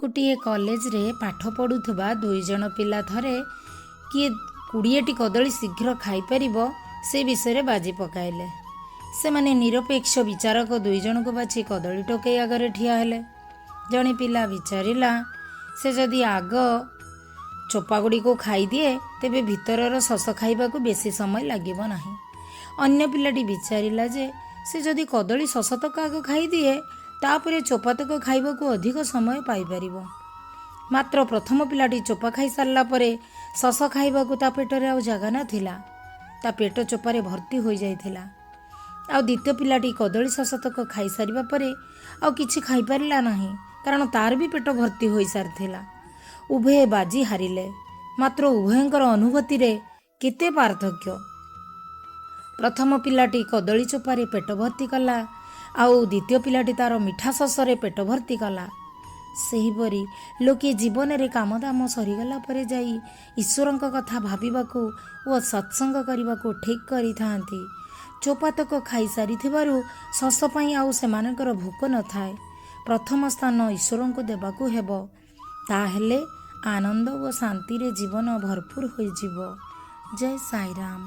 गोटे कॉलेज रे पाठ पढ़ुवा दुई जन पिला थरे किए 20टी कदली शीघ्र खाईपर से विषय बाजी पकाइले। से माने निरपेक्ष विचारक दुई जन को बाछी कदली टोकई आगे ठिया हेले। जड़े पिला विचारिला से जदि आग चोपागुड़ी को खाई दिए तेबे भितरर शस खाइबा को बेसी समय लागिबो नाही। अन्य पिलाटी विचारिला जे से जदि कदली शस तक आग खाई दिए तापरे चोपा तक खाइबा को अधिक समय पाई परिबो। मात्र प्रथम पिलाटी चोपा खाई सारला परे शस खाइबा को ता पेटरे आउ जागा न थिला। ता पेट चोपारे भर्ती हो जाइथिला। आउ द्वितीय पिलाटी कदली शस तक खाई सारिबा परे आउ किछि खाई परिला नाही, कारण तार भी पेट भर्ती हो सारथिला। उभय बाजी हारिले, मात्र उभयंकर अनुभूति रे केते पार्थक्य। प्रथम पिलाटी कदली चोपारे पेट भर्ती कला, आउ द्वितीय पिलाटी तार मिठा शसरे पेट भर्ती कला। सेहीपरि लोके जीवन रे कामदाम सरीगला परे जाई ईश्वरंक कथा भाबिबाकू ओ सत्संग करिबाकू ठीक करि थांती। चोपातक खाई सारिथिबारु शस पई आउ सेमानकर भोक न थाए। प्रथम स्थान ईश्वरंकु देबाकू हेबो, ताहेले आनंद ओ शांति रे जीवन भरपूर होई जीवो। जय साई राम।